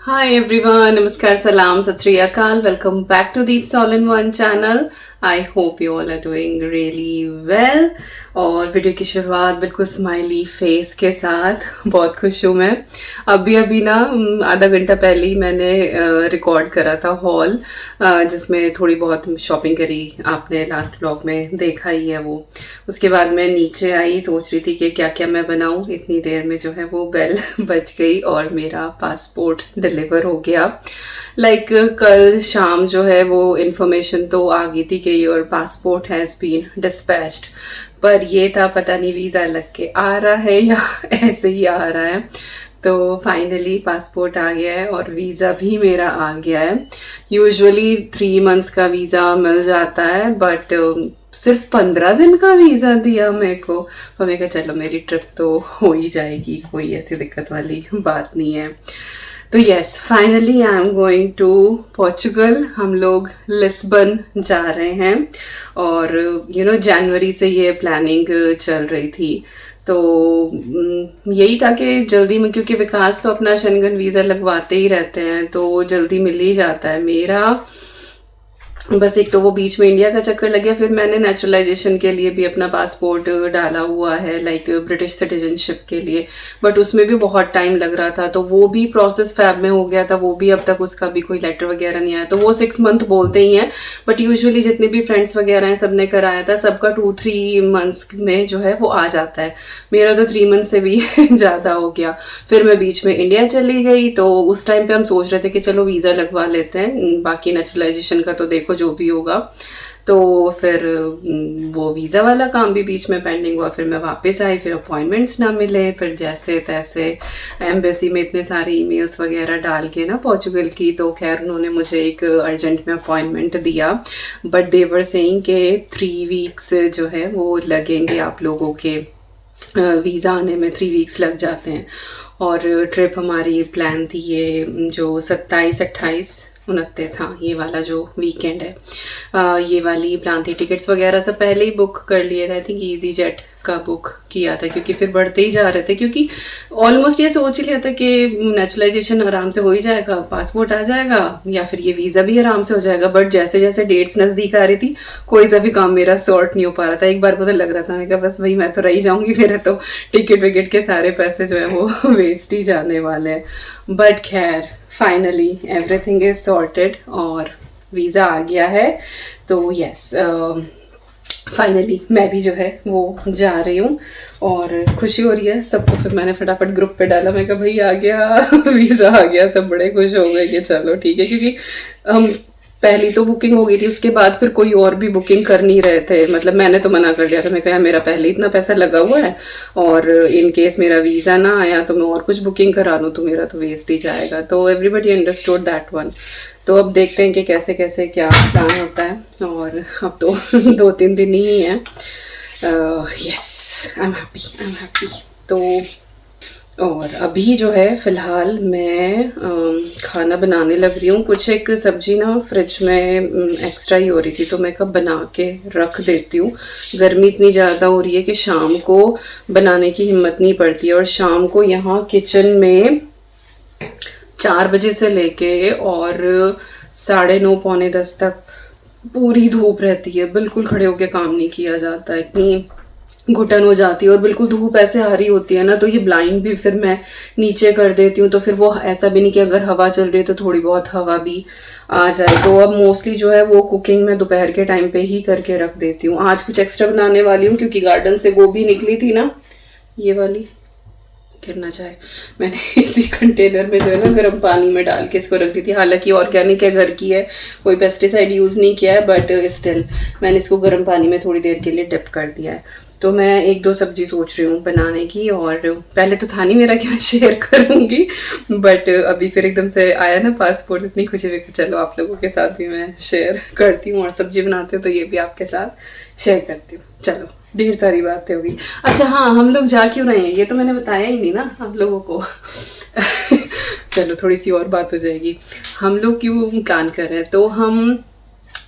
Hi everyone, Namaskar, Salam, Sat Sri Akal. Welcome back to Deeps All in One channel. I hope you all are doing really well. और video की शुरुआत बिल्कुल smiley face के साथ। बहुत खुश हूँ मैं। अभी ना आधा घंटा पहले ही मैंने रिकॉर्ड करा था हॉल, जिसमें थोड़ी बहुत शॉपिंग करी। आपने लास्ट व्लॉग में देखा ही है वो। उसके बाद मैं नीचे आई, सोच रही थी कि क्या क्या मैं बनाऊँ। इतनी देर में जो है वो बेल बज गई और मेरा पासपोर्ट डिलीवर हो गया। कल शाम जो है वो इन्फॉर्मेशन तो आ गई थी कि your passport has been dispatched, पर ये था पता नहीं वीज़ा लग के आ रहा है या ऐसे ही आ रहा है। तो फाइनली पासपोर्ट आ गया है और वीज़ा भी मेरा आ गया है। यूजुअली 3 मंथ्स का वीज़ा मिल जाता है, बट सिर्फ 15 दिन का वीज़ा दिया मेरे को। तो मैं कहा चलो मेरी ट्रिप तो हो ही जाएगी, कोई ऐसी दिक्कत वाली बात नहीं है। तो yes, finally I am going to Portugal. हम लोग लिस्बन जा रहे हैं और जनवरी से ये प्लानिंग चल रही थी। तो यही था कि जल्दी में, क्योंकि विकास तो अपना शेंगन वीज़ा लगवाते ही रहते हैं तो जल्दी मिल ही जाता है। मेरा बस एक तो वो बीच में इंडिया का चक्कर लग गया, फिर मैंने नेचुरलाइजेशन के लिए भी अपना पासपोर्ट डाला हुआ है, ब्रिटिश सिटीजनशिप के लिए, बट उसमें भी बहुत टाइम लग रहा था। तो वो भी प्रोसेस फैब में हो गया था, वो भी अब तक उसका भी कोई लेटर वगैरह नहीं आया। तो वो 6 मंथ बोलते ही हैं, बट यूजुअली जितने भी फ्रेंड्स वगैरह हैं सबने कराया था, सबका 2-3 मंथ्स में जो है वो आ जाता है। मेरा तो 3 मंथ से भी ज़्यादा हो गया। फिर मैं बीच में इंडिया चली गई, तो उस टाइम पे हम सोच रहे थे कि चलो वीज़ा लगवा लेते हैं, बाकी नेचुरलाइजेशन का तो देखो जो भी होगा। तो फिर वो वीज़ा वाला काम भी बीच में पेंडिंग हुआ। फिर मैं वापस आई, फिर अपॉइंटमेंट्स ना मिले, फिर जैसे तैसे एम्बेसी में इतने सारे ईमेल्स वगैरह डाल के ना पोर्चुगल की, तो खैर उन्होंने मुझे एक अर्जेंट में अपॉइंटमेंट दिया। बट दे वर सेइंग के 3 वीक्स जो है वो लगेंगे आप लोगों के वीज़ा आने में, 3 वीक्स लग जाते हैं। और ट्रिप हमारी प्लान थी ये जो 27-28-29, हाँ ये वाला जो वीकेंड है, ये वाली प्लान थी। टिकट्स वगैरह सब पहले ही बुक कर लिए थे, आई थिंक ईजी जेट का बुक किया था, क्योंकि फिर बढ़ते ही जा रहे थे। क्योंकि ऑलमोस्ट ये सोच ही लिया था कि नेचुरलाइजेशन आराम से हो ही जाएगा, पासपोर्ट आ जाएगा या फिर ये वीज़ा भी आराम से हो जाएगा। बट जैसे जैसे डेट्स नज़दीक आ रही थी, कोई सा भी काम मेरा सॉर्ट नहीं हो पा रहा था। एक बार पता लग रहा था, मैं कहा बस भाई मैं तो रह जाऊंगी, मेरे तो टिकट विकेट के सारे पैसे जो है वो वेस्ट ही जाने वाले हैं। बट खैर फाइनली एवरीथिंग इज सॉर्टेड और वीज़ा आ गया है। तो यस, फाइनली मैं भी जो है वो जा रही हूँ और खुशी हो रही है सबको। फिर मैंने फटाफट ग्रुप पे डाला, मैं कहा भाई आ गया वीज़ा आ गया। सब बड़े खुश हो गए कि चलो ठीक है, क्योंकि हम पहली तो बुकिंग हो गई थी, उसके बाद फिर कोई और भी बुकिंग कर नहीं रहे थे। मतलब मैंने तो मना कर दिया था, मैं कहा मेरा पहले इतना पैसा लगा हुआ है और इन केस मेरा वीज़ा ना आया तो मैं और कुछ बुकिंग करा लूँ तो मेरा तो वेस्ट ही जाएगा। तो एवरीबडी अंडरस्टूड दैट वन। तो अब देखते हैं कि कैसे कैसे क्या प्लान होता है। और अब तो 2-3 दिन ही है। Yes, I am happy. तो और अभी जो है फ़िलहाल मैं खाना बनाने लग रही हूँ। कुछ एक सब्ज़ी ना फ्रिज में एक्स्ट्रा ही हो रही थी, तो मैं कब बना के रख देती हूँ। गर्मी इतनी ज़्यादा हो रही है कि शाम को बनाने की हिम्मत नहीं पड़ती। और शाम को यहाँ किचन में 4 बजे से लेके और 9:30-10 तक पूरी धूप रहती है। बिल्कुल खड़े होके काम नहीं किया जाता, इतनी घुटन हो जाती है। और बिल्कुल धूप ऐसे आ रही होती है ना, तो ये ब्लाइंड भी फिर मैं नीचे कर देती हूँ। तो फिर वो ऐसा भी नहीं कि अगर हवा चल रही है तो थोड़ी बहुत हवा भी आ जाए। तो अब मोस्टली जो है वो कुकिंग में दोपहर के टाइम पे ही करके रख देती हूँ। आज कुछ एक्स्ट्रा बनाने वाली हूँ, क्योंकि गार्डन से गोभी निकली थी ना, ये वाली गिरना चाहे, मैंने इसी कंटेनर में जो है ना गर्म पानी में डाल के इसको रख दी थी। हालांकि ऑर्गेनिक है, घर की है, कोई पेस्टिसाइड यूज़ नहीं किया है, बट स्टिल मैंने इसको गर्म पानी में थोड़ी देर के लिए डिप कर दिया है। तो मैं 1-2 सब्जी सोच रही हूँ बनाने की। और पहले तो था नहीं मेरा कि मैं शेयर करूँगी, बट अभी फिर एकदम से आया ना पासपोर्ट, इतनी खुशी हुई कि चलो आप लोगों के साथ भी मैं शेयर करती हूँ। और सब्जी बनाती हूँ तो ये भी आपके साथ शेयर करती हूँ। चलो, ढेर सारी बातें होगी। अच्छा हाँ, हम लोग जा क्यों रहे हैं ये तो मैंने बताया ही नहीं ना आप लोगों को चलो थोड़ी सी और बात हो जाएगी। हम लोग क्यों प्लान कर रहे हैं, तो हम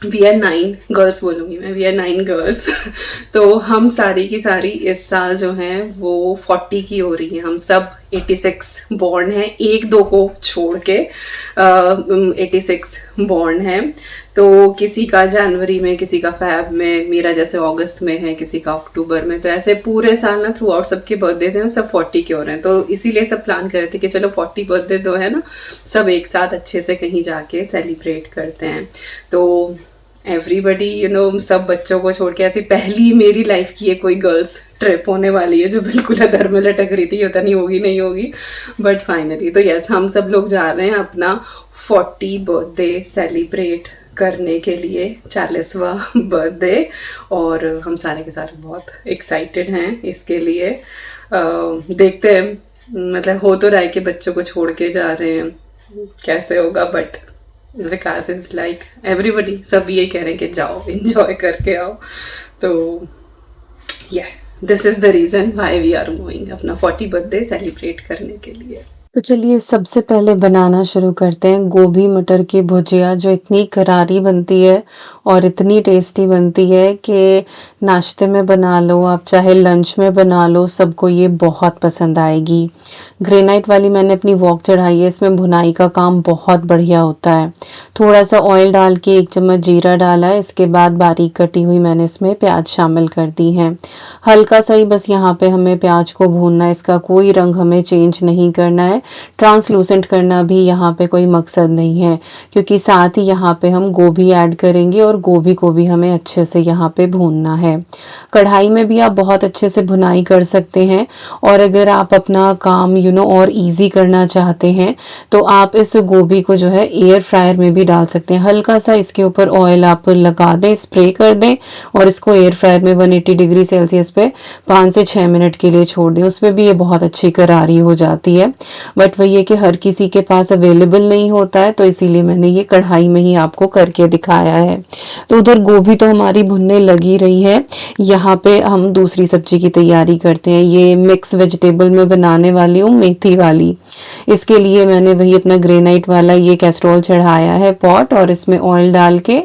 वी आर 9 गर्ल्स बोलूँगी मैं, वी आर 9 गर्ल्स तो हम सारी की सारी इस साल जो हैं वो 40 की हो रही हैं। हम सब 86 बॉर्न है, एक दो को छोड़ के 86 बॉर्न है। तो किसी का जनवरी में, किसी का फैब में, मेरा जैसे अगस्त में है, किसी का अक्टूबर में। तो ऐसे पूरे साल ना थ्रू आउट सबके बर्थडे थे ना, सब 40 के हो रहे हैं। तो इसीलिए सब प्लान कर रहे थे कि चलो 40 बर्थडे तो है ना, सब एक साथ अच्छे से कहीं जाके सेलिब्रेट करते हैं। तो एवरीबडी सब बच्चों को छोड़ के, ऐसी पहली मेरी लाइफ की है कोई गर्ल्स ट्रिप होने वाली है जो बिल्कुल अधर में लटक रही थी, पता नहीं होगी नहीं होगी, बट फाइनली तो यस, हम सब लोग जा रहे हैं अपना 40 बर्थडे सेलिब्रेट करने के लिए, 40वां बर्थडे। और हम सारे के सारे बहुत एक्साइटेड हैं इसके लिए। देखते हैं, मतलब हो तो रहा है कि बच्चों को छोड़ के जा रहे हैं, कैसे होगा, but Vikas is like everybody, सब ये कह रहे हैं कि जाओ एंजॉय करके आओ। तो this is the reason why we are going अपना 40 बर्थडे सेलिब्रेट करने के लिए। तो चलिए सबसे पहले बनाना शुरू करते हैं गोभी मटर की भुजिया, जो इतनी करारी बनती है और इतनी टेस्टी बनती है कि नाश्ते में बना लो आप, चाहे लंच में बना लो, सबको ये बहुत पसंद आएगी। ग्रेनाइट वाली मैंने अपनी वॉक चढ़ाई है, इसमें भुनाई का काम बहुत बढ़िया होता है। थोड़ा सा ऑयल डाल के 1 चम्मच जीरा डाला है, इसके बाद बारीक कटी हुई मैंने इसमें प्याज शामिल कर दी है। हल्का सा ही बस यहाँ पे हमें प्याज को भूनना है, इसका कोई रंग हमें चेंज नहीं करना है, ट्रांसलूसेंट करना भी यहाँ पे कोई मकसद नहीं है, क्योंकि साथ ही यहाँ पे हम गोभी ऐड करेंगे और गोभी को भी हमें अच्छे से यहाँ पे भूनना है। कढ़ाई में भी आप बहुत अच्छे से भुनाई कर सकते हैं, और अगर आप अपना काम और इजी करना चाहते हैं तो आप इस गोभी को जो है एयर फ्रायर में भी डाल सकते हैं। हल्का सा इसके ऊपर ऑयल आप लगा दें, स्प्रे कर दें, और इसको एयर फ्रायर में 180 डिग्री सेल्सियस पे 5 से 6 मिनट के लिए छोड़ दें। उसमें भी ये बहुत अच्छी करारी हो जाती है, बट वही है कि हर किसी के पास अवेलेबल नहीं होता है, तो इसीलिए मैंने ये कढ़ाई में ही आपको करके दिखाया है। तो उधर गोभी तो हमारी भुनने लगी रही है, यहाँ पे हम दूसरी सब्जी की तैयारी करते हैं। ये मिक्स वेजिटेबल में बनाने वाली हूँ, मेथी वाली। इसके लिए मैंने वही अपना ग्रेनाइट वाला ये कैस्ट्रोल चढ़ाया है पॉट, और इसमें ऑयल डाल के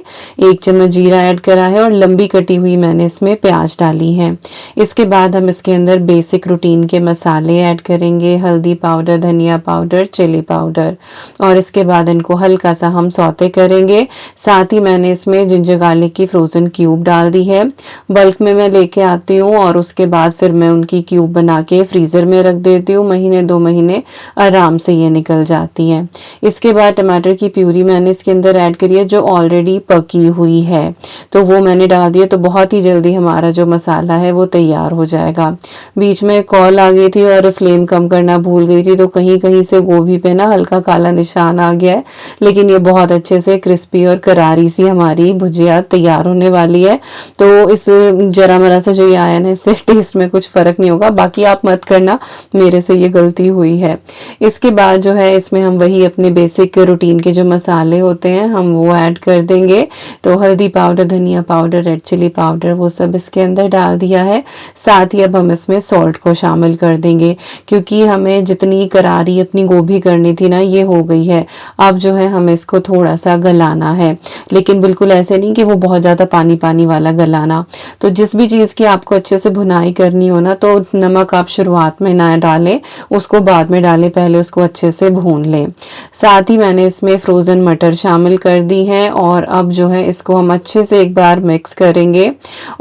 1 चम्मच जीरा ऐड करा है, और लंबी कटी हुई मैंने इसमें प्याज डाली है। इसके बाद हम इसके अंदर बेसिक रूटीन के मसाले ऐड करेंगे, हल्दी पाउडर, धनिया पाउडर, चिली पाउडर, और इसके बाद इनको हल्का सा हम सौते करेंगे। साथ ही मैंने इसमें जिंजर गार्लिक की फ्रोजन क्यूब डाल दी है। बल्क में मैं लेके आती हूँ, और उसके बाद फिर मैं उनकी क्यूब बना के फ्रीजर में रख देती हूँ। महीने 2 महीने आराम से ये निकल जाती है। इसके बाद टमाटर की प्यूरी मैंने इसके अंदर ऐड करी है, जो ऑलरेडी पकी हुई है, तो वो मैंने डाल दिया। तो बहुत ही जल्दी हमारा जो मसाला है वो तैयार हो जाएगा। बीच में कॉल आ गई थी और फ्लेम कम करना भूल गई थी, तो कहीं कहीं से गोभी पे ना हल्का काला निशान आ गया है, लेकिन ये बहुत अच्छे से क्रिस्पी और करारी सी हमारी भुजिया तैयार होने वाली है। तो इस जरा मरा सा जो ये आया ना, इससे टेस्ट में कुछ फर्क नहीं होगा, बाकी आप मत करना, मेरे से ये गलती हुई है। इसके बाद जो है इसमें हम वही अपने बेसिक रूटीन के जो मसाले होते हैं हम वो ऐड कर देंगे। तो हल्दी पाउडर, धनिया पाउडर, रेड चिली पाउडर, वो सब इसके अंदर डाल दिया है। साथ ही अब हम इसमें सॉल्ट को शामिल कर देंगे, क्योंकि हमें जितनी करारी अपनी गोभी करनी थी ना, ये हो गई है। अब जो है हमें इसको थोड़ा सा गलाना है, लेकिन बिल्कुल ऐसे नहीं कि वो बहुत ज़्यादा पानी पानी वाला गलाना। तो जिस भी चीज़ की आपको अच्छे से भुनाई करनी हो ना, तो नमक आप शुरुआत में ना डालें, उसको बाद में डालें, पहले उसको अच्छे से भून लें। साथ ही मैंने इसमें फ्रोज़न मटर शामिल कर दी हैं, और अब जो है इसको हम अच्छे से एक बार मिक्स करेंगे,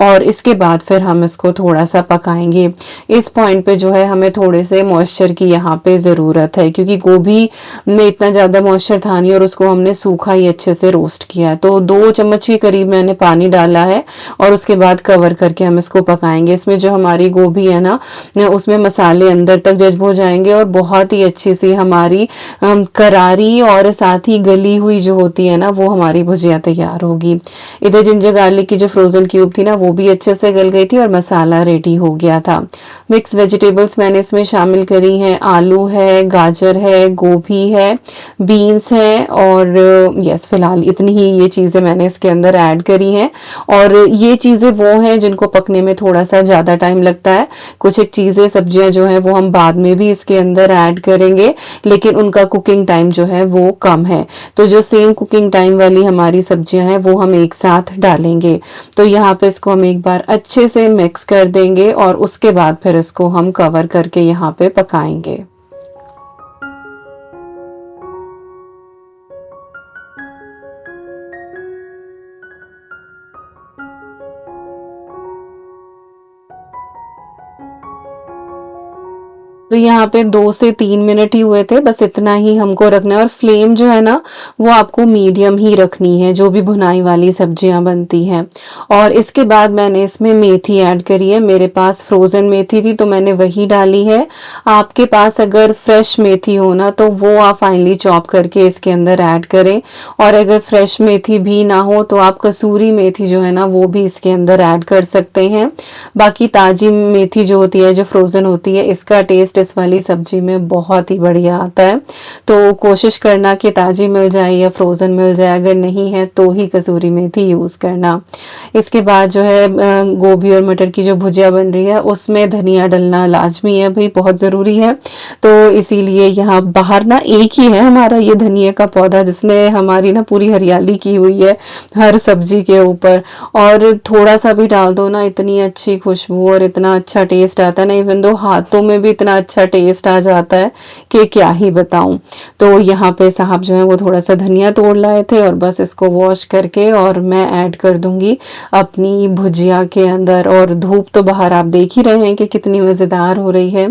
और इसके बाद फिर हम इसको थोड़ा सा पकाएंगे। इस पॉइंट पे जो है हमें थोड़े से मॉइस्चर की यहाँ पे ज़रूरत है, क्योंकि गोभी में इतना ज़्यादा मॉइस्चर था नहीं, और उसको हमने सूखा ही अच्छे से रोस्ट किया है। तो 2 चम्मच के करीब मैंने पानी डाला है, और उसके बाद कवर करके हम इसको पकाएंगे। इसमें जो हमारी गोभी है ना, उसमें मसाले अंदर तक जज्ब हो जाएंगे, और बहुत ही अच्छी सी हमारी करारी और साथ ही गली हुई जो होती है ना, वो हमारी भुजिया तैयार होगी। इधर जिंजर गार्लिक की जो फ्रोजन क्यूब थी ना, वो भी अच्छे से गल गई थी, और मसाला रेडी हो गया था। मिक्स वेजिटेबल्स मैंने इसमें शामिल करी हैं, आलू है, गाजर है, गोभी है, बीन्स है, और यस फिलहाल इतनी ही ये चीज़ें मैंने इसके अंदर ऐड करी हैं। और ये चीज़ें वो हैं जिनको पकने में थोड़ा सा ज़्यादा टाइम लगता है। कुछ एक चीज़ें सब्जियां जो हैं वो हम बाद में भी इसके अंदर ऐड करेंगे, लेकिन उनका कुकिंग टाइम जो है वो कम है। तो जो सेम कुकिंग टाइम वाली हमारी सब्जियां हैं वो हम एक साथ डालेंगे। तो यहाँ पे इसको हम एक बार अच्छे से मिक्स कर देंगे, और उसके बाद फिर इसको हम कवर करके यहाँ पे पकाएंगे। तो यहाँ पे 2 से 3 मिनट ही हुए थे, बस इतना ही हमको रखना है और फ्लेम जो है ना वो आपको मीडियम ही रखनी है, जो भी भुनाई वाली सब्जियां बनती हैं। और इसके बाद मैंने इसमें मेथी ऐड करी है, मेरे पास फ्रोज़न मेथी थी तो मैंने वही डाली है। आपके पास अगर फ्रेश मेथी हो ना तो वो आप फाइनली चॉप करके इसके अंदर ऐड करें, और अगर फ्रेश मेथी भी ना हो तो आप कसूरी मेथी जो है ना वो भी इसके अंदर ऐड कर सकते हैं। बाकी ताज़ी मेथी जो होती है, जो फ्रोज़न होती है, इसका टेस्ट इस वाली सब्जी में बहुत ही बढ़िया आता है। तो कोशिश करना कि ताज़ी मिल जाए या फ्रोज़न मिल जाए, अगर नहीं है तो ही कसूरी मेथी यूज़ करना। इसके बाद जो है गोभी और मटर की जो भुजिया बन रही है उसमें धनिया डलना लाजमी है भाई, बहुत ज़रूरी है। तो इसीलिए यहाँ बाहर ना एक ही है हमारा ये धनिया का पौधा, जिसने हमारी ना पूरी हरियाली की हुई है हर सब्जी के ऊपर। और थोड़ा सा भी डाल दो ना, इतनी अच्छी खुशबू और इतना अच्छा टेस्ट आता है ना, इवन दो हाथों में भी इतना अच्छा टेस्ट आ जाता है कि क्या ही बताऊं। तो यहाँ पे साहब जो है वो थोड़ा सा धनिया तोड़ लाए थे और बस इसको वॉश करके और मैं ऐड कर दूंगी अपनी भुजिया के अंदर। और धूप तो बाहर आप देख ही रहे हैं कि कितनी मज़ेदार हो रही है।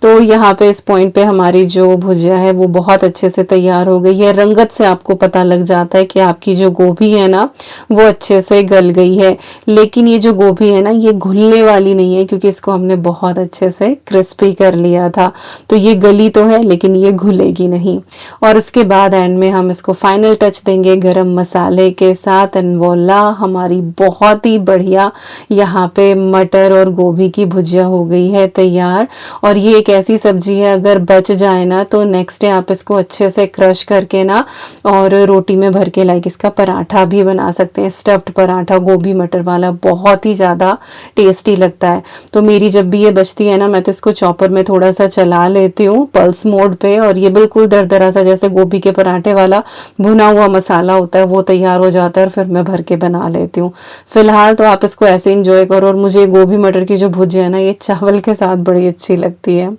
तो यहाँ पे इस पॉइंट पे हमारी जो भुजिया है वो बहुत अच्छे से तैयार हो गई है। रंगत से आपको पता लग जाता है कि आपकी जो गोभी है ना वो अच्छे से गल गई है। लेकिन ये जो गोभी है ना ये घुलने वाली नहीं है, क्योंकि इसको हमने बहुत अच्छे से क्रिस्पी कर लिया था। तो ये गली तो है लेकिन ये घुलेगी नहीं। और उसके बाद एंड में हम इसको फाइनल टच देंगे गरम मसाले के साथ, एंड वोला हमारी बहुत ही बढ़िया यहाँ पे मटर और गोभी की भुजिया हो गई है तैयार। और ये एक ऐसी सब्जी है, अगर बच जाए ना तो नेक्स्ट डे आप इसको अच्छे से क्रश करके ना और रोटी में भर के लाइक इसका पराठा भी बना सकते हैं, स्टफ्ड पराठा गोभी मटर वाला, बहुत ही ज़्यादा टेस्टी लगता है। तो मेरी जब भी ये बचती है ना मैं तो इसको चॉपर में थोड़ा सा चला लेती हूँ पल्स मोड पे, और ये बिल्कुल दरदरा सा जैसे गोभी के पराठे वाला भुना हुआ मसाला होता है वो तैयार हो जाता है, और फिर मैं भर के बना लेती हूँ। फिलहाल तो आप इसको ऐसे इंजॉय करो। और मुझे गोभी मटर की जो भुजिया है ना ये चावल के साथ बड़ी अच्छी लगती है।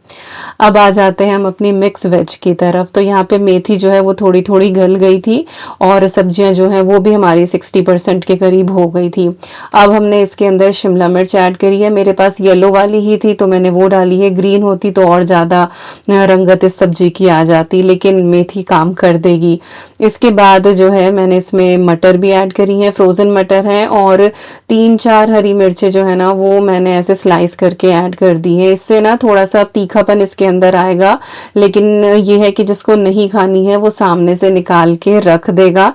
अब आ जाते हैं हम अपनी मिक्स वेज की तरफ। तो यहाँ पे मेथी जो है वो थोड़ी थोड़ी गल गई थी और सब्जियां जो हैं वो भी हमारी 60% के करीब हो गई थी। अब हमने इसके अंदर शिमला मिर्च ऐड करी है, मेरे पास येलो वाली ही थी तो मैंने वो डाली है, ग्रीन होती तो और ज़्यादा रंगत इस सब्जी की आ जाती, लेकिन मेथी काम कर देगी। इसके बाद जो है मैंने इसमें मटर भी ऐड करी है, फ्रोज़न मटर है, और 3-4 हरी मिर्चें जो है ना वो मैंने ऐसे स्लाइस करके ऐड कर दी है। इससे ना थोड़ा सा तीखापन इसके अंदर आएगा, लेकिन ये है कि जिसको नहीं खानी है वो सामने से निकाल के रख देगा।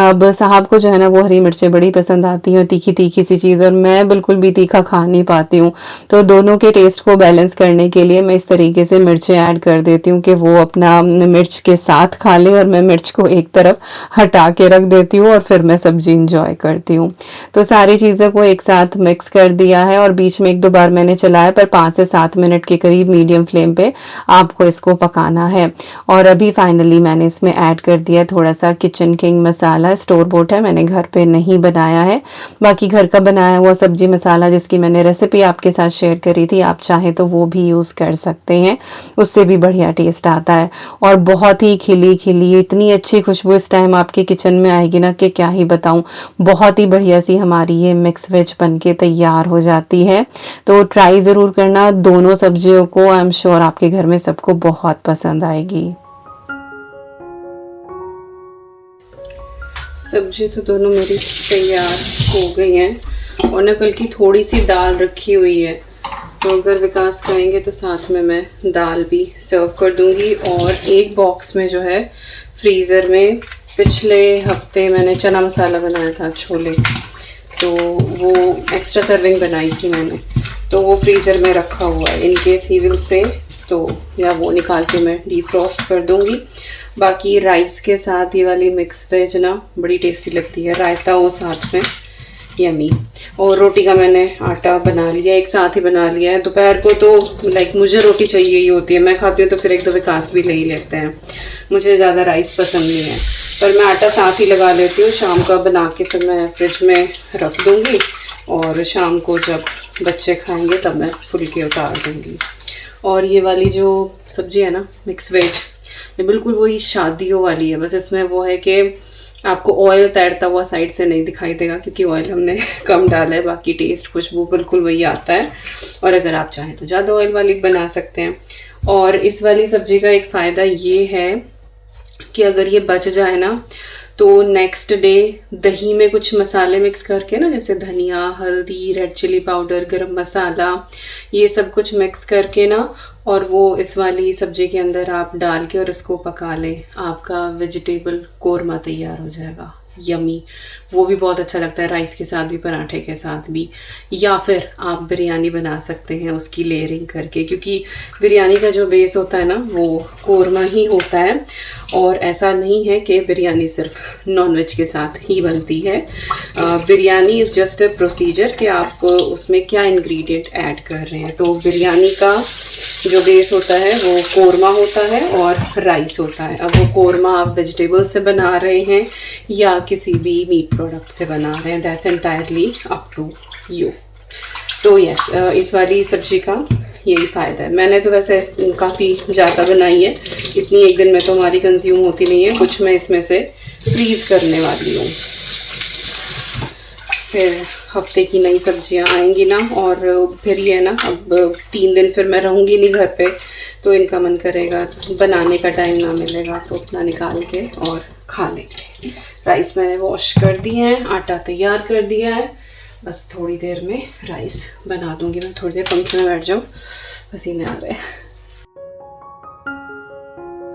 अब साहब को जो है ना वो हरी मिर्चें बड़ी पसंद आती हैं, तीखी तीखी सी चीज़, और मैं बिल्कुल भी तीखा खा नहीं पाती हूँ। तो दोनों के टेस्ट को बैलेंस करने के लिए मैं इस तरीके से मिर्चें ऐड कर देती हूँ कि वो अपना मिर्च के साथ खा ले और मैं मिर्च को एक तरफ हटा के रख देती हूँ और फिर मैं सब्जी इंजॉय करती हूँ। तो सारी चीज़ों को एक साथ मिक्स कर दिया है और बीच में 1-2 बार मैंने चलाया, पर 5 से 7 मिनट के करीब मीडियम फ्लेम पे आपको इसको पकाना है। और अभी फाइनली मैंने इसमें ऐड कर दिया थोड़ा सा किचन किंग मसाला, स्टोर बोट है, मैंने घर पे नहीं बनाया है। बाकी घर का बनाया हुआ सब्जी मसाला जिसकी मैंने रेसिपी आपके साथ शेयर करी थी, आप चाहें तो वो भी यूज़ कर सकते हैं, उससे भी बढ़िया टेस्ट आता है। और बहुत ही खिली खिली इतनी अच्छी खुशबू इस टाइम आपके किचन में आएगी ना कि क्या ही बताऊं। बहुत ही बढ़िया सी हमारी ये मिक्स वेज बनके तैयार हो जाती है। तो ट्राई ज़रूर करना दोनों सब्जियों को, आई एम श्योर आपके घर में सबको बहुत पसंद आएगी। सब्जी तो दोनों मेरी तैयार हो गई हैं और ना कल की थोड़ी सी दाल रखी हुई है, तो अगर विकास खाएंगे तो साथ में मैं दाल भी सर्व कर दूंगी। और एक बॉक्स में जो है फ्रीज़र में पिछले हफ्ते मैंने चना मसाला बनाया था, छोले, तो वो एक्स्ट्रा सर्विंग बनाई थी मैंने, तो वो फ्रीज़र में रखा हुआ है in case he will say, तो या वो निकाल के मैं डीफ्रॉस्ट कर दूंगी। बाकी राइस के साथ ये वाली मिक्स वेज ना बड़ी टेस्टी लगती है, रायता हो साथ में, यमी। और रोटी का मैंने आटा बना लिया, एक साथ ही बना लिया है। दोपहर को तो लाइक मुझे रोटी चाहिए ही होती है, मैं खाती हूँ तो फिर एक दो विकास भी ले ही लेते हैं, मुझे ज़्यादा राइस पसंद नहीं है, पर मैं आटा साथ ही लगा लेती हूँ। शाम का बना के फिर मैं फ्रिज में रख दूँगी और शाम को जब बच्चे खाएंगे तब मैं फुल्के उतार दूँगी। और ये वाली जो सब्जी है ना मिक्स वेज, ये बिल्कुल वही शादियों वाली है, बस इसमें वो है कि आपको ऑयल तैरता हुआ साइड से नहीं दिखाई देगा क्योंकि ऑयल हमने कम डाला है, बाकी टेस्ट खुशबू बिल्कुल वही आता है। और अगर आप चाहें तो ज़्यादा ऑयल वाली बना सकते हैं। और इस वाली सब्जी का एक फ़ायदा ये है कि अगर ये बच जाए ना तो नेक्स्ट डे दही में कुछ मसाले मिक्स करके ना, जैसे धनिया, हल्दी, रेड चिली पाउडर, गरम मसाला, ये सब कुछ मिक्स करके ना, और वो इस वाली सब्जी के अंदर आप डाल के और इसको पका लें, आपका वेजिटेबल कोरमा तैयार हो जाएगा। यमी, वो भी बहुत अच्छा लगता है राइस के साथ भी, पराठे के साथ भी। या फिर आप बिरयानी बना सकते हैं उसकी लेयरिंग करके, क्योंकि बिरयानी का जो बेस होता है ना वो कोरमा ही होता है। और ऐसा नहीं है कि बिरयानी सिर्फ नॉनवेज के साथ ही बनती है। Biryani is just a procedure कि आप उसमें क्या इंग्रेडिएंट ऐड कर रहे हैं। तो बिरयानी का जो बेस होता है वो कोरमा होता है और राइस होता है। अब वो कोरमा आप वेजिटेबल से बना रहे हैं या किसी भी मीट प्रोडक्ट से बना रहे हैं, that's entirely up to you. तो यस, इस वाली सब्जी का यही फ़ायदा है। मैंने तो वैसे काफ़ी ज़्यादा बनाई है, इतनी एक दिन में तो हमारी कंज्यूम होती नहीं है। कुछ मैं इसमें से फ्रीज़ करने वाली हूँ, फिर हफ्ते की नई सब्जियां आएंगी ना। और फिर ये ना, अब 3 दिन फिर मैं रहूँगी नहीं घर पे, तो इनका मन करेगा, बनाने का टाइम ना मिलेगा तो अपना निकाल के और खा लेंगे। राइस मैंने वॉश कर दिए हैं, आटा तैयार कर दिया है, बस थोड़ी देर में राइस बना दूँगी। मैं थोड़ी देर पंखे में बैठ जाऊँ, पसीने आ रहे हैं।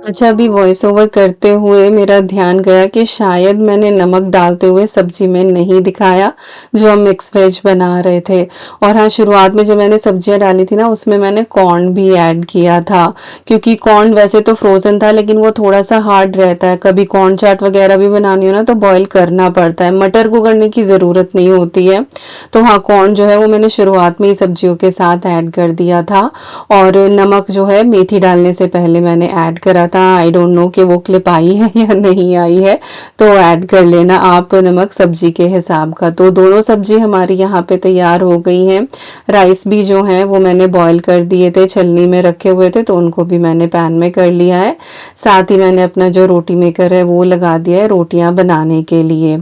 अच्छा, अभी वॉइस ओवर करते हुए मेरा ध्यान गया कि शायद मैंने नमक डालते हुए सब्जी में नहीं दिखाया, जो हम मिक्स वेज बना रहे थे। और हाँ, शुरुआत में जब मैंने सब्जियां डाली थी ना, उसमें मैंने कॉर्न भी ऐड किया था, क्योंकि कॉर्न वैसे तो फ्रोज़न था लेकिन वो थोड़ा सा हार्ड रहता है। कभी कॉर्न चाट वगैरह भी बनानी हो ना तो बॉईल करना पड़ता है, मटर को करने की ज़रूरत नहीं होती है। तो हाँ, कॉर्न जो है वो मैंने शुरुआत में ही सब्जियों के साथ ऐड कर दिया था। और नमक जो है मेथी डालने से पहले मैंने ऐड करा था। आई डोंट नो कि वो क्लिप आई है या नहीं आई है, तो ऐड कर लेना आप नमक सब्जी के हिसाब का। तो दोनों सब्जी हमारी यहाँ पे तैयार हो गई हैं। राइस भी जो है वो मैंने बॉईल कर दिए थे, छलनी में रखे हुए थे, तो उनको भी मैंने पैन में कर लिया है। साथ ही मैंने अपना जो रोटी मेकर है वो लगा दिया है रोटियां बनाने के लिए।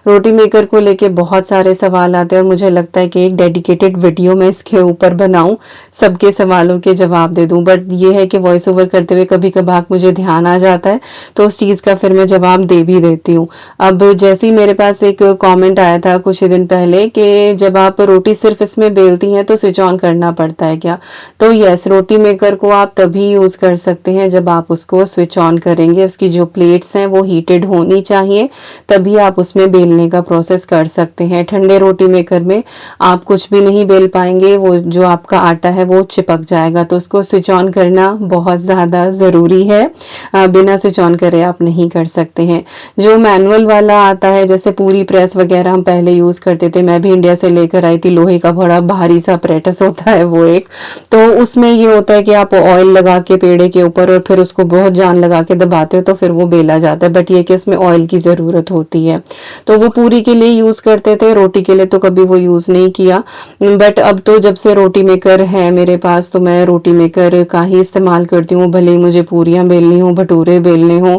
रोटी मेकर को लेके बहुत सारे सवाल आते हैं और मुझे लगता है कि एक डेडिकेटेड वीडियो मैं इसके ऊपर बनाऊं, सबके सवालों के जवाब दे दूं। बट ये है कि वॉइस ओवर करते हुए कभी कभार मुझे ध्यान आ जाता है तो उस चीज़ का फिर मैं जवाब दे भी देती हूँ। अब जैसे ही मेरे पास एक कमेंट आया था कुछ ही दिन पहले कि जब आप रोटी सिर्फ इसमें बेलती हैं तो स्विच ऑन करना पड़ता है क्या? तो यस, रोटी मेकर को आप तभी यूज़ कर सकते हैं जब आप उसको स्विच ऑन करेंगे। उसकी जो प्लेट्स हैं वो हीटेड होनी चाहिए, तभी आप उसमें बेलने का प्रोसेस कर सकते हैं। ठंडे रोटी मेकर में आप कुछ भी नहीं बेल पाएंगे, वो जो आपका आटा है वो चिपक जाएगा। तो उसको स्विच ऑन करना बहुत ज़्यादा ज़रूरी है, बिना स्विच ऑन करे आप नहीं कर सकते हैं। जो मैनुअल वाला आता है, जैसे पूरी प्रेस वगैरह हम पहले यूज़ करते थे, मैं भी इंडिया से लेकर आई थी, लोहे का बड़ा भारी सा अपरेटस होता है वो एक। तो उसमें ये होता है कि आप ऑयल लगा के पेड़े के ऊपर और फिर उसको बहुत जान लगा के दबाते हो तो फिर वो बेला जाता है। बट ये कि उसमें ऑयल की ज़रूरत होती है, तो वो पूरी के लिए यूज़ करते थे, रोटी के लिए तो कभी वो यूज़ नहीं किया। बट अब तो जब से रोटी मेकर है मेरे पास तो मैं रोटी मेकर का ही इस्तेमाल करती हूँ। भले ही मुझे पूरियाँ बेलनी हो, भटूरे बेलने हो,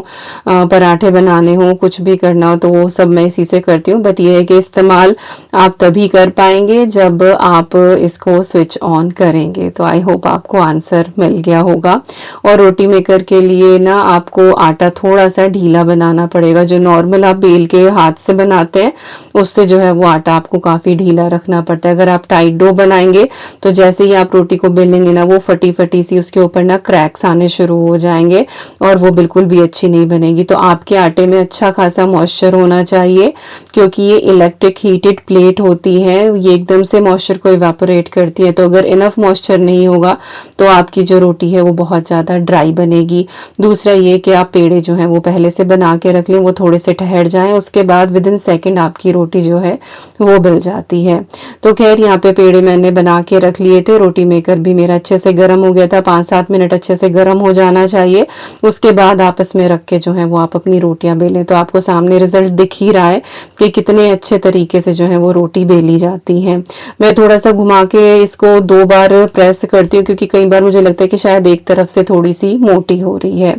पराठे बनाने हो, कुछ भी करना हो, तो वो सब मैं इसी से करती हूँ। बट ये है कि इस्तेमाल आप तभी कर पाएंगे जब आप इसको स्विच ऑन करेंगे। तो आई होप आपको आंसर मिल गया होगा। और रोटी मेकर के लिए ना आपको आटा थोड़ा सा ढीला बनाना पड़ेगा। जो नॉर्मल आप बेल के हाथ से बनाते हैं उससे जो है वो आटा आपको काफ़ी ढीला रखना पड़ता है। अगर आप टाइट डो बनाएंगे तो जैसे ही आप रोटी को बेलेंगे ना, वो फटी फटी सी उसके ऊपर ना क्रैक्स आने शुरू हो जाएंगे और वो बिल्कुल भी अच्छी नहीं बनेगी। तो आपके आटे में अच्छा खासा मॉइस्चर होना चाहिए, क्योंकि ये इलेक्ट्रिक हीटेड प्लेट होती है, ये एकदम से मॉइस्चर को इवेपोरेट करती है। तो अगर इनफ मॉइस्चर नहीं होगा तो आपकी जो रोटी है वो बहुत ज़्यादा ड्राई बनेगी। दूसरा ये कि आप पेड़े जो हैं वो पहले से बना के रख लें, वो थोड़े से ठहर जाएं, उसके बाद विद इन सेकेंड आपकी रोटी जो है वो बिल जाती है। तो खैर, यहाँ पे पेड़े मैंने बना के रख लिए थे। रोटी मेकर भी मेरा अच्छे से गर्म हो गया था, 5-7 मिनट अच्छे से गर्म हो जाना चाहिए। उसके बाद आपस में रख के जो है वो आप अपनी रोटियां बेलें। तो आपको सामने रिजल्ट दिख ही रहा है कि कितने अच्छे तरीके से जो है वो रोटी बेली जाती है। मैं थोड़ा सा घुमा के इसको 2 बार प्रेस करती हूँ, क्योंकि कई बार मुझे लगता है कि शायद एक तरफ से थोड़ी सी मोटी हो रही है।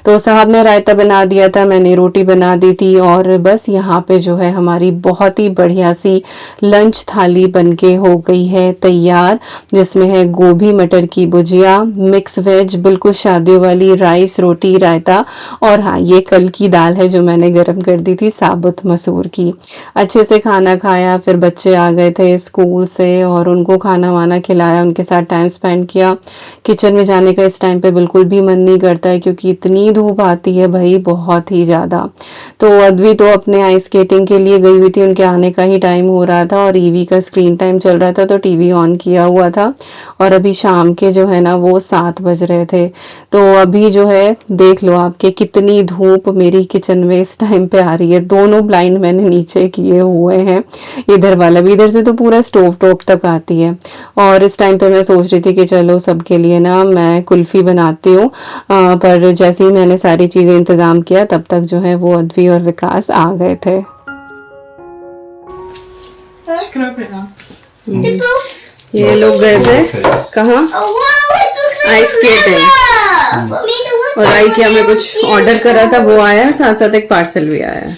तो साहब ने रायता बना दिया था, मैंने रोटी बना दी थी, और बस यहाँ पे जो है हमारी बहुत ही बढ़िया सी लंच थाली बनके हो गई है तैयार, जिसमें है गोभी मटर की भुजिया, मिक्स वेज, बिल्कुल शादियों वाली, राइस, रोटी, रायता, और हाँ ये कल की दाल है जो मैंने गर्म कर दी थी साबुत मसूर की। अच्छे से खाना खाया, फिर बच्चे आ गए थे स्कूल से और उनको खाना वाना खिलाया, उनके साथ टाइम स्पेंड किया। किचन में जाने का इस टाइम पे बिल्कुल भी मन नहीं करता है, क्योंकि इतनी धूप आती है भाई, बहुत ही ज़्यादा। तो अद्वी तो अपने आइस स्केटिंग के लिए गई हुई थी, उनके आने का ही टाइम हो रहा था और ईवी का स्क्रीन टाइम चल रहा था, तो टीवी ऑन किया हुआ था, और अभी शाम के जो है ना वो 7 बज रहे थे। तो अभी जो है देख लो आपके कितनी धूप मेरी किचन में इस टाइम पे आ रही है। दोनों ब्लाइंड मैंने नीचे किए हुए हैं, इधर वाला भी, इधर से तो पूरा स्टोव टॉप तक आती है। और इस टाइम पे मैं सोच रही थी कि चलो सबके लिए ना मैं कुल्फी बनाती हूँ, पर जैसे ही मैंने सारी चीज़ें इंतज़ाम किया तब तक जो है वो अद्वी और विकास आ गए थे। ये लोग गए थे कहाँ? Ice skating. और आई क्या मैं कुछ ऑर्डर करा था वो आया, और साथ साथ एक पार्सल भी आया है।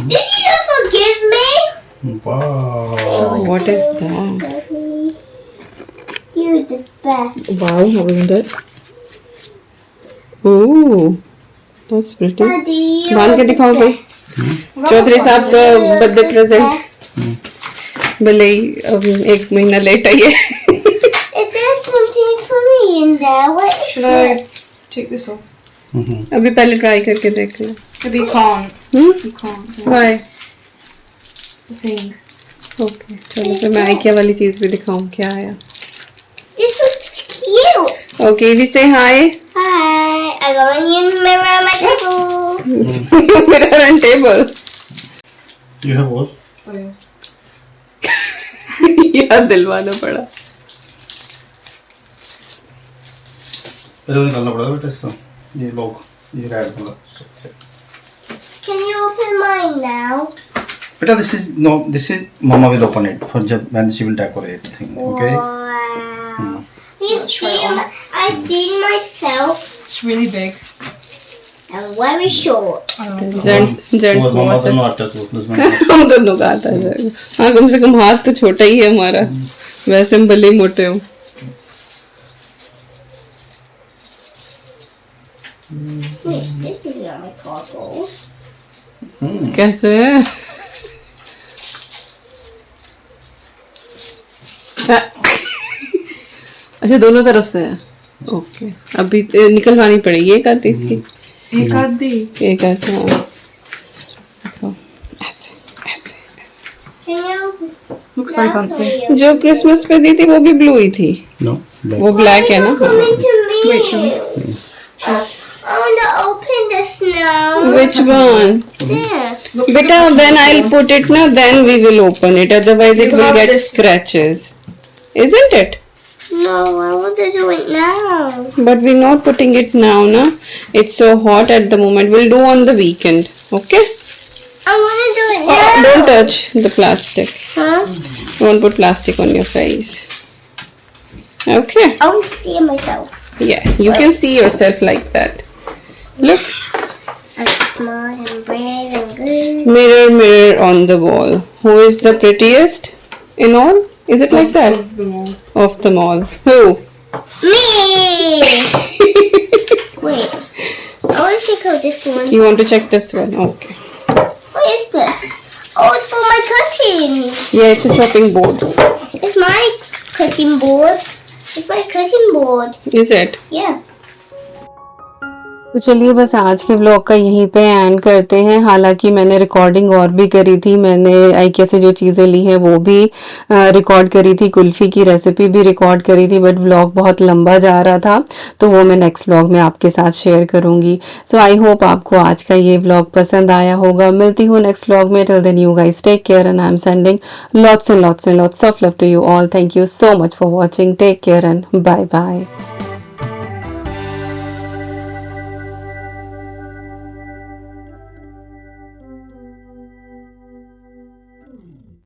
Did you forgive me? Wow. What is that? You're the best. Wow, Harinder. Ooh, that's pretty. Daddy, you're बांध के the दिखाओ भाई, best. चौधरी साहब का बर्थडे प्रेजेंट। भले ही अब 1 महीना लेट आई है। Is there something for me in there? What is Should I this? take this off? अभी पहले ट्राई करके देख लो। Maybe you can't. Hmm, You can't. Why? The thing. Okay चलो फिर मैं आइकिया वाली चीज भी दिखाऊं क्या आया। This looks cute. Okay we say hi. Hi, I got a new mirror on my table. Mirror and table. Do you have what? Oh yeah. यार दिलवाना पड़ा। पहले वो निकालना पड़ेगा बेटा इसका, ये लॉक, ये रेड वाला। Can you open mine now? बेटा this is mama will open it for when she will decorate thing, okay? Wow. I did myself. It's really big. I'm very short. Gents मम्मा watch तो ना आता तो उसमें हम दोनों का आता है। हाँ कम से कम हाथ तो छोटा ही है हमारा, वैसे हम भले ही मोटे हो। Wait, this is not my goggles. कैसे है? अच्छा दोनों तरफ से है। ओके अभी निकलवानी पड़ेगी एक आधी इसकी। एक आधी। एक आधी हाँ। देखो, ऐसे ऐसे ऐसे। Can you? Looks very fancy. जो क्रिसमस पे दी थी वो भी ब्लू ही थी, no वो ब्लैक है ना। Come into me. Wait, show me. I want to open this now. Which one? There. बेटा when I'll put it ना then we will open it, otherwise it You will have get this. scratches, isn't it? No, I want to do it now. But we're not putting it now na, it's so hot at the moment, we'll do on the weekend, okay? I want to do it Oh, now. don't touch the plastic, Huh? don't put plastic on your face, okay? I want to see myself. Yeah, you can see yourself like that. Look, I'm smart and brave and good. mirror mirror on the wall, who is the prettiest in all? Is it like that? Of them all. Of them all, who? Me! Wait. I want to check out this one. You want to check this one? Okay. What is this? Oh, it's for my cutting. Yeah, it's a chopping board. It's my cutting board. It's my cutting board. Is it? Yeah. तो चलिए बस आज के vlog का यहीं पे and करते हैं। हालांकि मैंने रिकॉर्डिंग और भी करी थी, मैंने आइकिया से जो चीज़ें ली हैं वो भी रिकॉर्ड करी थी, कुल्फ़ी की रेसिपी भी रिकॉर्ड करी थी, बट व्लॉग बहुत लंबा जा रहा था तो वो मैं नेक्स्ट व्लॉग में आपके साथ शेयर करूंगी। सो आई होप आपको आज का ये व्लॉग पसंद आया होगा। मिलती हूँ नेक्स्ट व्लॉग में। Till then you guys take care and I am sending lots and lots of love to you all. Thank you so much for watching. Take care and bye bye.